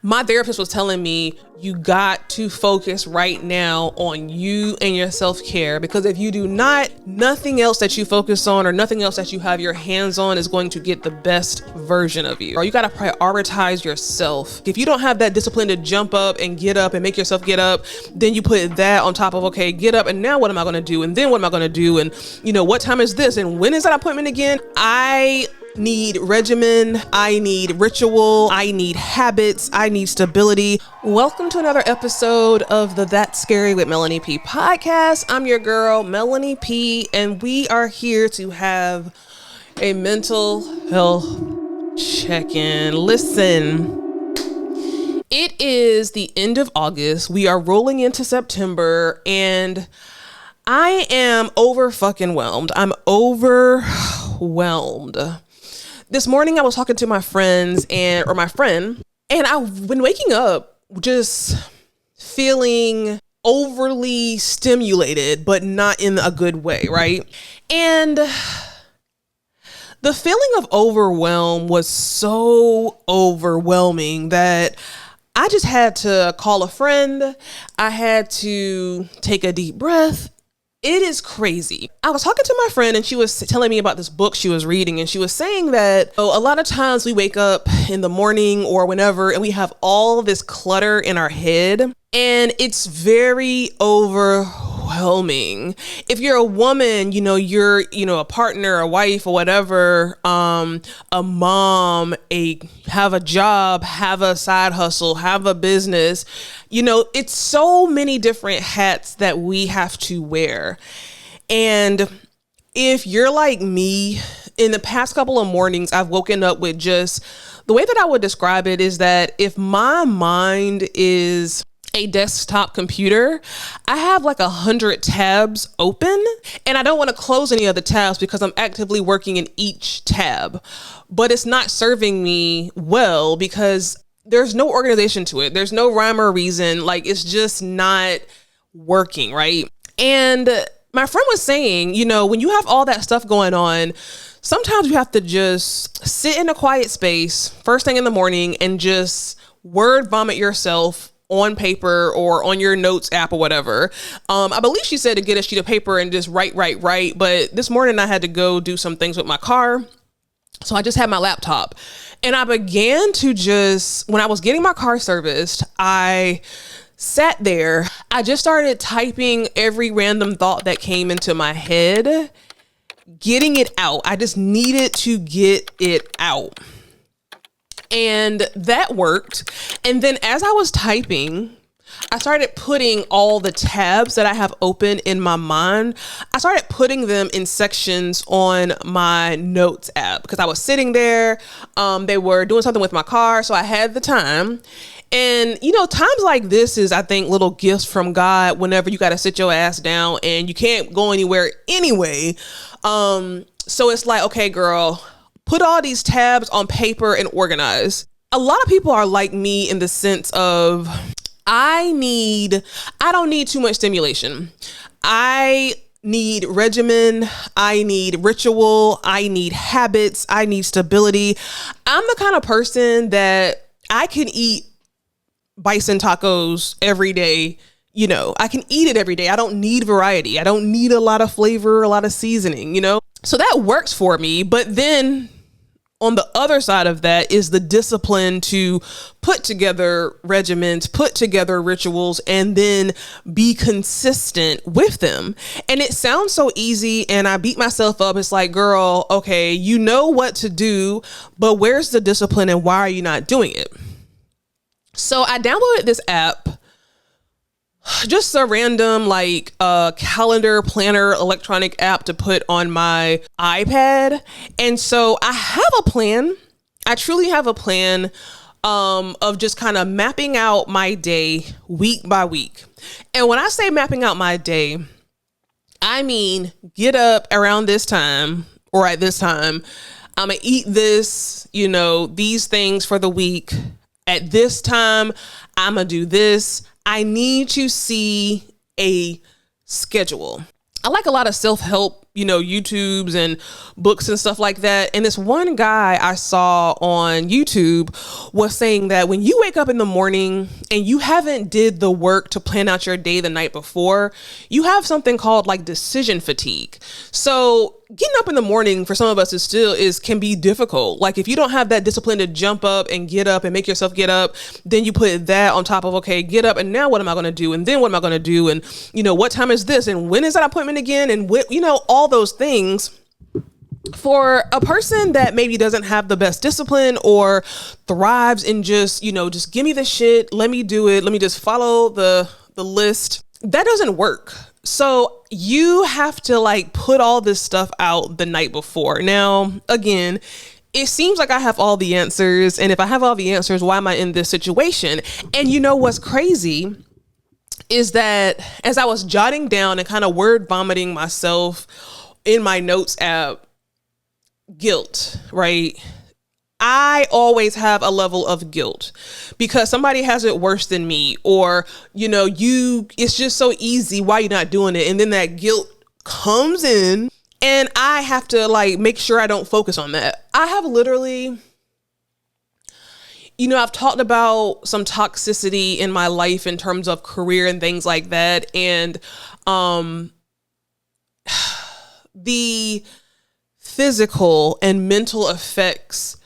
My therapist was telling me you got to focus right now on you and your self-care, because if you do not, nothing else that you focus on or nothing else that you have your hands on is going to get the best version of you. Or you got to prioritize yourself. If you don't have that discipline to jump up and get up and make yourself get up, then you put that on top of, okay, get up and now what am I going to do? And then what am I going to do? And what time is this? And when is that appointment again? I need regimen, I need ritual, I need habits, I need stability. Welcome to another episode of the That's Scary with Meloney P podcast. I'm your girl, Meloney P, and we are here to have a mental health check-in. Listen, it is the end of August. We are rolling into September, and I am over-fucking-whelmed. I'm overwhelmed. This morning I was talking to my friend, and I've been waking up just feeling overly stimulated, but not in a good way, right? And the feeling of overwhelm was so overwhelming that I just had to call a friend. I had to take a deep breath. It is crazy. I was talking to my friend and she was telling me about this book she was reading, and she was saying that a lot of times we wake up in the morning or whenever and we have all this clutter in our head, and it's very overwhelming. If you're a woman, you're a partner, a wife or whatever, a mom, have a job, have a side hustle, have a business, it's so many different hats that we have to wear. And if you're like me, in the past couple of mornings, I've woken up with just, the way that I would describe it is that if my mind is a desktop computer, I have like 100 tabs open, and I don't want to close any of the tabs because I'm actively working in each tab, but it's not serving me well because there's no organization to it. There's no rhyme or reason. Like, it's just not working, right? And my friend was saying, when you have all that stuff going on, sometimes you have to just sit in a quiet space first thing in the morning and just word vomit yourself on paper or on your notes app or whatever. I believe she said to get a sheet of paper and just write. But this morning I had to go do some things with my car. So I just had my laptop, and I began to when I was getting my car serviced, I sat there. I just started typing every random thought that came into my head, getting it out. I just needed to get it out. And that worked. And then as I was typing, I started putting all the tabs that I have open in my mind, I started putting them in sections on my notes app because I was sitting there. They were doing something with my car, so I had the time. And, times like this is, I think, little gifts from God whenever you got to sit your ass down and you can't go anywhere anyway. So it's like, okay, girl, put all these tabs on paper and organize. A lot of people are like me in the sense of, I don't need too much stimulation. I need regimen. I need ritual. I need habits. I need stability. I'm the kind of person that I can eat bison tacos every day. I can eat it every day. I don't need variety. I don't need a lot of flavor, a lot of seasoning, So that works for me. But then on the other side of that is the discipline to put together regimens, put together rituals, and then be consistent with them. And it sounds so easy, and I beat myself up. It's like, girl, okay, you know what to do, but where's the discipline and why are you not doing it? So I downloaded this app, just a random calendar planner electronic app to put on my iPad. And so I have a plan. I truly have a plan of just kind of mapping out my day week by week. And when I say mapping out my day, I mean, get up around this time or at this time. I'm going to eat this, these things for the week. At this time, I'm going to do this. I need to see a schedule. I like a lot of self-help YouTubes and books and stuff like that. And this one guy I saw on YouTube was saying that when you wake up in the morning and you haven't did the work to plan out your day the night before, you have something called like decision fatigue. So getting up in the morning for some of us can be difficult. Like if you don't have that discipline to jump up and get up and make yourself get up, then you put that on top of, okay, get up and now what am I going to do? And then what am I going to do? And what time is this? And when is that appointment again? And all those things. For a person that maybe doesn't have the best discipline or thrives in just give me the shit, let me do it, let me just follow the list, that doesn't work. So you have to like put all this stuff out the night before. Now, again, it seems like I have all the answers. And if I have all the answers, why am I in this situation? And what's crazy is that as I was jotting down and kind of word vomiting myself in my notes app, guilt, right? I always have a level of guilt because somebody has it worse than me, or, it's just so easy. Why you're not doing it? And then that guilt comes in and I have to like make sure I don't focus on that. I have literally, I've talked about some toxicity in my life in terms of career and things like that. And, the physical and mental effects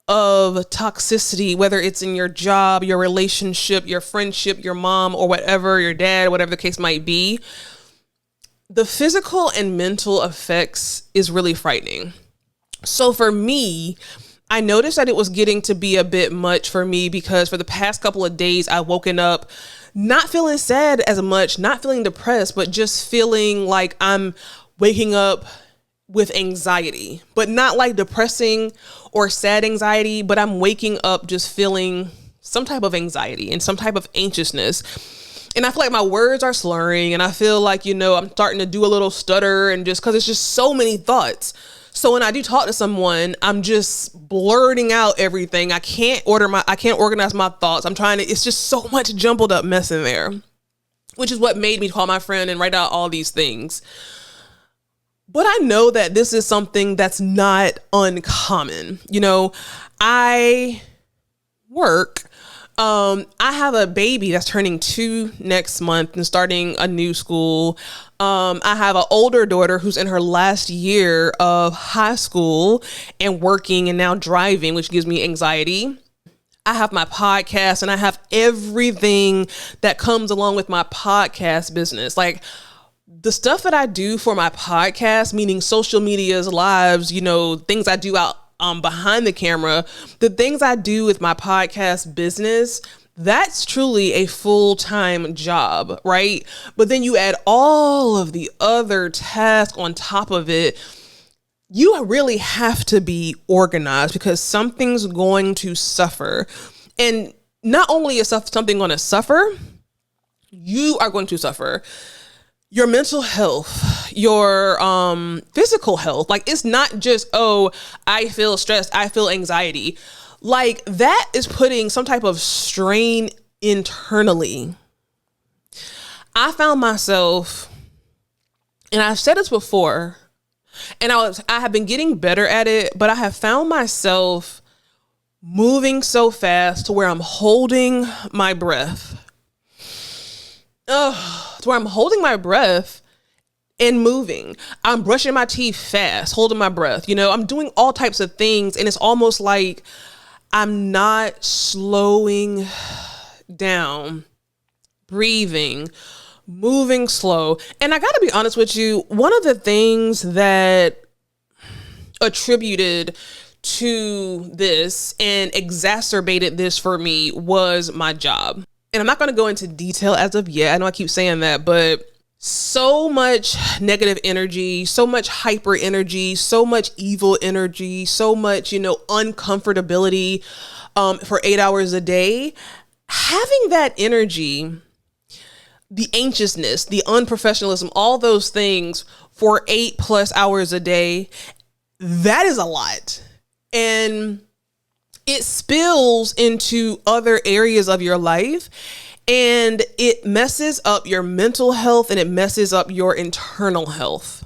of toxicity, whether it's in your job, your relationship, your friendship, your mom or whatever, your dad, whatever the case might be, the physical and mental effects is really frightening. So for me, I noticed that it was getting to be a bit much for me because for the past couple of days, I've woken up not feeling sad as much, not feeling depressed, but just feeling like I'm waking up with anxiety, but not like depressing or sad anxiety, but I'm waking up just feeling some type of anxiety and some type of anxiousness. And I feel like my words are slurring and I feel like, I'm starting to do a little stutter and just because it's just so many thoughts. So when I do talk to someone, I'm just blurting out everything. I can't organize my thoughts. It's just so much jumbled up mess in there, which is what made me call my friend and write out all these things. But I know that this is something that's not uncommon. I work. I have a baby that's turning 2 next month and starting a new school. I have an older daughter who's in her last year of high school and working and now driving, which gives me anxiety. I have my podcast and I have everything that comes along with my podcast business. Like, the stuff that I do for my podcast, meaning social media's lives, things I do out behind the camera, the things I do with my podcast business, that's truly a full-time job, right? But then you add all of the other tasks on top of it. You really have to be organized because something's going to suffer. And not only is something going to suffer, you are going to suffer. Your mental health, your physical health. Like, it's not just, I feel stressed, I feel anxiety. Like, that is putting some type of strain internally. I found myself, and I've said this before, and I have been getting better at it, but I have found myself moving so fast to where I'm holding my breath. To where I'm holding my breath and moving. I'm brushing my teeth fast, holding my breath. I'm doing all types of things. And it's almost like I'm not slowing down, breathing, moving slow. And I got to be honest with you. One of the things that attributed to this and exacerbated this for me was my job. And I'm not going to go into detail as of yet. I know I keep saying that, but so much negative energy, so much hyper energy, so much evil energy, so much, uncomfortability for 8 hours a day. Having that energy, the anxiousness, the unprofessionalism, all those things for 8+ hours a day, that is a lot. And it spills into other areas of your life and it messes up your mental health and it messes up your internal health.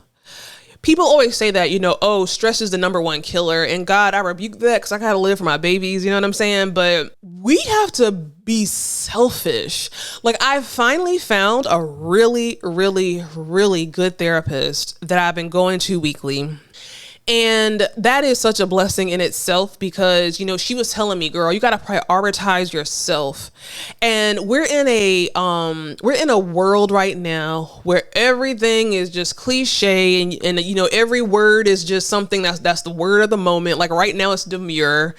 People always say that, oh, stress is the number one killer. And God, I rebuke that because I got to live for my babies. You know what I'm saying? But we have to be selfish. Like, I finally found a really, really, really good therapist that I've been going to weekly. And that is such a blessing in itself because, she was telling me, girl, you got to prioritize yourself. And we're in a world right now where everything is just cliche and every word is just something that's the word of the moment. Like right now it's demure,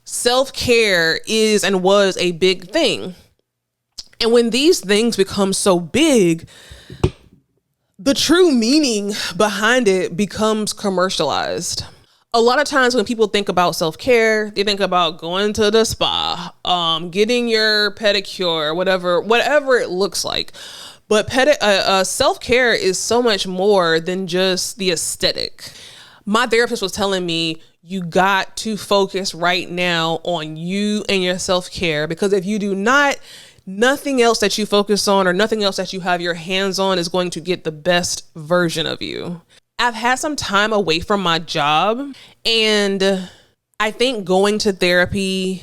self-care is and was a big thing. And when these things become so big, the true meaning behind it becomes commercialized. A lot of times when people think about self-care, they think about going to the spa, getting your pedicure, whatever it looks like. But self-care is so much more than just the aesthetic. My therapist was telling me, you got to focus right now on you and your self-care, because if you do not, nothing else that you focus on or nothing else that you have your hands on is going to get the best version of you. I've had some time away from my job, and I think going to therapy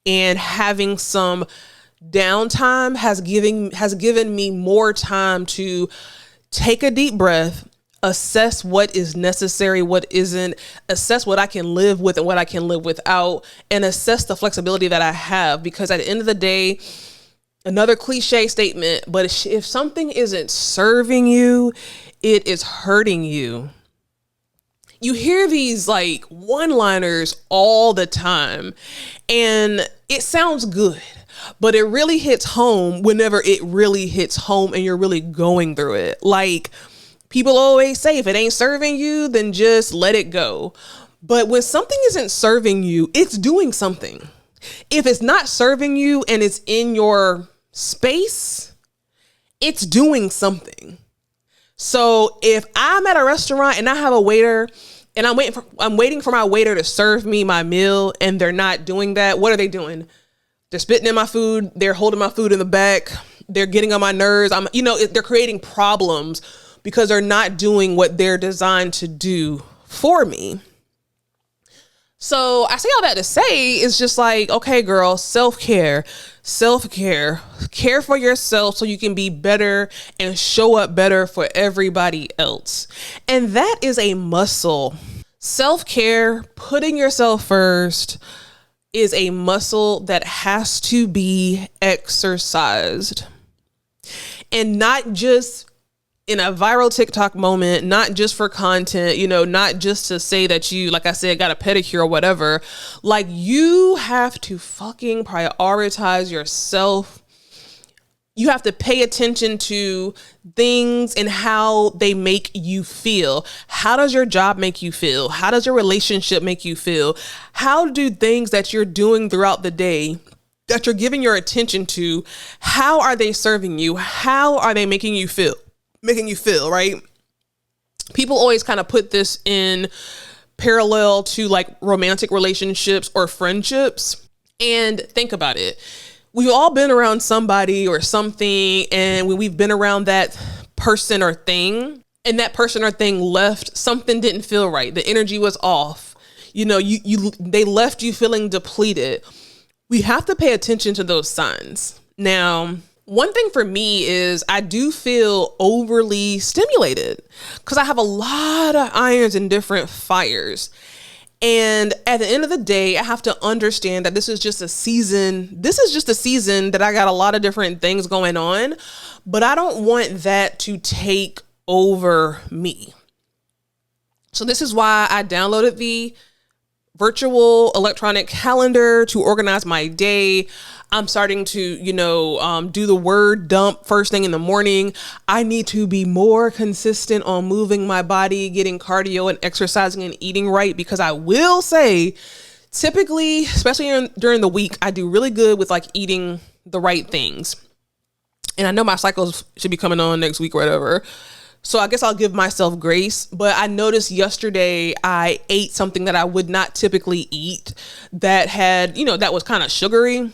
and having some downtime has given me more time to take a deep breath, assess what is necessary, what isn't, assess what I can live with and what I can live without, and assess the flexibility that I have. Because at the end of the day, another cliche statement, but if something isn't serving you, it is hurting you. You hear these like one-liners all the time, and it sounds good, but it really hits home whenever it really hits home and you're really going through it. Like people always say, if it ain't serving you, then just let it go. But when something isn't serving you, it's doing something. If it's not serving you and it's in your space, it's doing something. So if I'm at a restaurant and I have a waiter and I'm waiting for my waiter to serve me my meal and they're not doing that, what are they doing? They're spitting in my food. They're holding my food in the back. They're getting on my nerves. They're creating problems because they're not doing what they're designed to do for me. So I say all that to say, it's just like, okay, girl, self-care, care for yourself so you can be better and show up better for everybody else. And that is a muscle. Self-care, putting yourself first, is a muscle that has to be exercised. And not just in a viral TikTok moment, not just for content, not just to say that you, like I said, got a pedicure or whatever. Like, you have to fucking prioritize yourself. You have to pay attention to things and how they make you feel. How does your job make you feel? How does your relationship make you feel? How do things that you're doing throughout the day that you're giving your attention to, how are they serving you? How are they making you feel, right? People always kind of put this in parallel to like romantic relationships or friendships. And think about it. We've all been around somebody or something, and when we've been around that person or thing, and that person or thing left, something didn't feel right. The energy was off. They left you feeling depleted. We have to pay attention to those signs. Now, one thing for me is I do feel overly stimulated because I have a lot of irons in different fires. And at the end of the day, I have to understand that this is just a season. This is just a season that I got a lot of different things going on, but I don't want that to take over me. So this is why I downloaded the virtual electronic calendar to organize my day. I'm starting to, do the word dump first thing in the morning. I need to be more consistent on moving my body, getting cardio and exercising and eating right, because I will say typically, especially during the week, I do really good with like eating the right things. And I know my cycles should be coming on next week or whatever. So I guess I'll give myself grace. But I noticed yesterday I ate something that I would not typically eat that had, that was kind of sugary.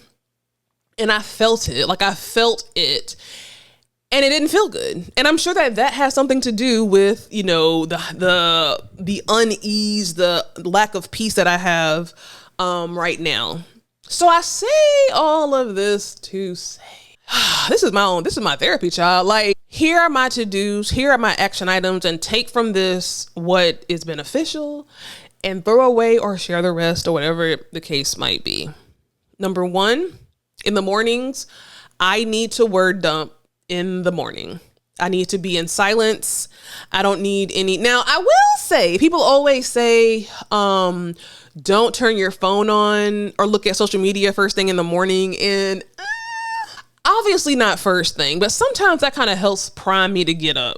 And I felt it. and it didn't feel good. And I'm sure that has something to do with, you know, the unease, the lack of peace that I have right now. So I say all of this to say, this is my therapy, child. Like, here are my to-dos, here are my action items, and take from this what is beneficial and throw away or share the rest or whatever the case might be. Number 1, in the mornings, I need to word dump in the morning. I need to be in silence. I don't need any. Now, I will say, people always say, don't turn your phone on or look at social media first thing in the morning. And obviously not first thing, but sometimes that kind of helps prime me to get up.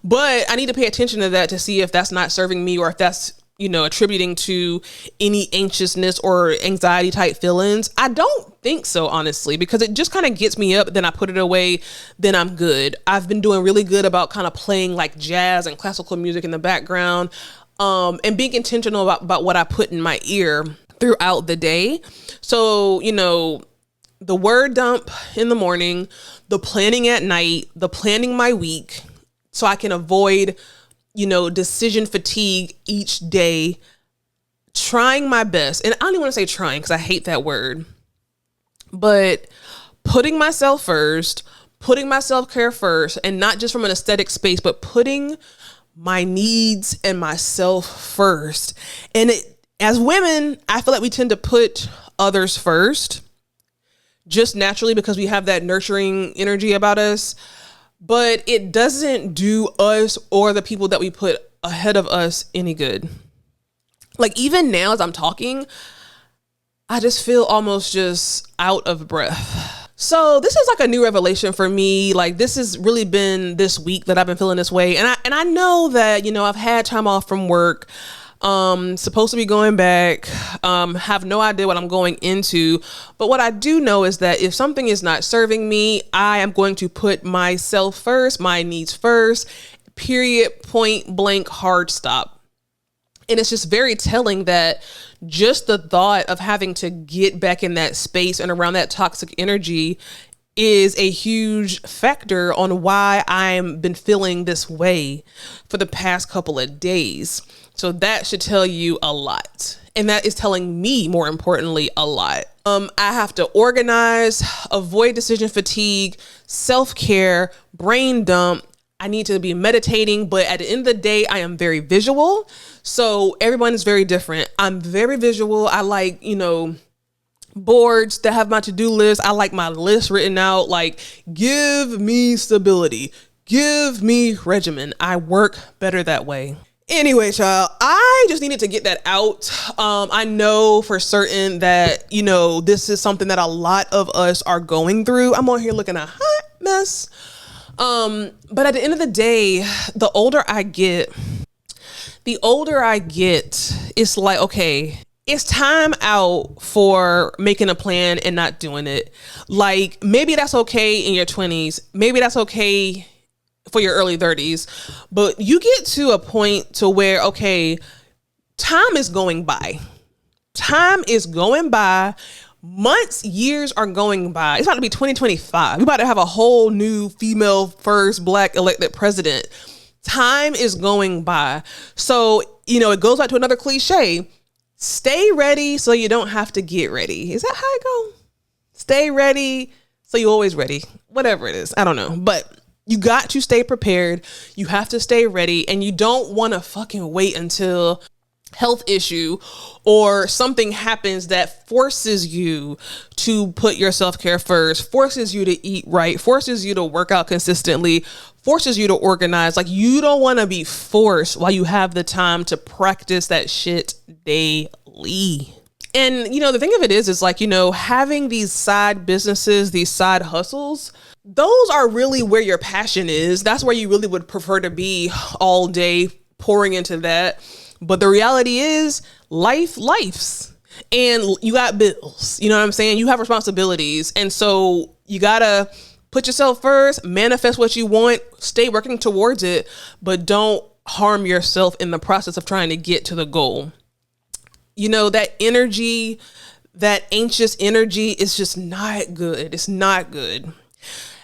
But I need to pay attention to that to see if that's not serving me or if that's, you know, attributing to any anxiousness or anxiety type feelings. I don't think so, honestly, because it just kind of gets me up. Then I put it away. Then I'm good. I've been doing really good about kind of playing like jazz and classical music in the background, and being intentional about what I put in my ear throughout the day. So, you know, the word dump in the morning, the planning at night, the planning my week so I can avoid, you know, decision fatigue each day, trying my best. And I don't even want to say trying because I hate that word, but putting myself first, putting my self-care first, and not just from an aesthetic space, but putting my needs and myself first. And as women, I feel like we tend to put others first just naturally because we have that nurturing energy about us. But it doesn't do us or the people that we put ahead of us any good. Like, even now as I'm talking, I just feel almost just out of breath. So this is like a new revelation for me. Like, this has really been this week that I've been feeling this way. And I know that, you know, I've had time off from work. Supposed to be going back, have no idea what I'm going into. But what I do know is that if something is not serving me, I am going to put myself first, my needs first, period, point blank, hard stop. And it's just very telling that just the thought of having to get back in that space and around that toxic energy is a huge factor on why I've been feeling this way for the past couple of days. So that should tell you a lot. And that is telling me, more importantly, a lot. I have to organize, avoid decision fatigue, self-care, brain dump. I need to be meditating, but at the end of the day, I am very visual. So everyone is very different. I'm very visual. I like, you know, boards that have my to-do list. I like my list written out. Like, give me stability, give me regimen. I work better that way. Anyway, child, I just needed to get that out. I know for certain that, you know, this is something that a lot of us are going through. I'm on here looking a hot mess. But at the end of the day, the older I get, it's like, okay, it's time out for making a plan and not doing it. Like, maybe that's okay in your 20s. Maybe that's okay for your early 30s, but you get to a point to where, okay, time is going by. Months, years are going by. It's about to be 2025. We're about to have a whole new female first Black elected president. Time is going by. So, you know, it goes back to another cliche. Stay ready so you don't have to get ready. Is that how it goes? Stay ready so you're always ready. Whatever it is. I don't know. But you got to stay prepared. You have to stay ready. And you don't want to fucking wait until health issue or something happens that forces you to put your self-care first, forces you to eat right, forces you to work out consistently, forces you to organize. Like, you don't want to be forced while you have the time to practice that shit daily. And, you know, the thing of it is like, you know, having these side businesses, these side hustles, those are really where your passion is. That's where you really would prefer to be all day, pouring into that. But the reality is life's, and you got bills. You know what I'm saying? You have responsibilities. And so you gotta put yourself first, manifest what you want, stay working towards it, but don't harm yourself in the process of trying to get to the goal. You know, that energy, that anxious energy is just not good. It's not good.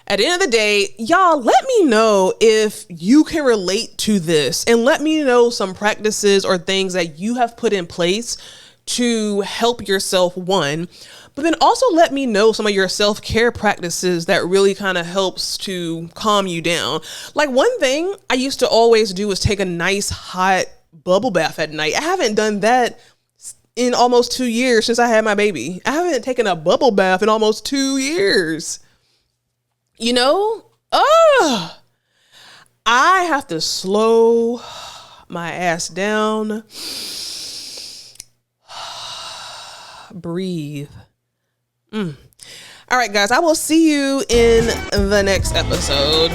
At the end of the day, y'all, let me know if you can relate to this, and let me know some practices or things that you have put in place to help yourself, one, but then also let me know some of your self-care practices that really kind of helps to calm you down. Like, one thing I used to always do was take a nice hot bubble bath at night. I haven't done that in almost 2 years since I had my baby. I haven't taken a bubble bath in almost 2 years. You know, I have to slow my ass down, breathe. All right, guys, I will see you in the next episode.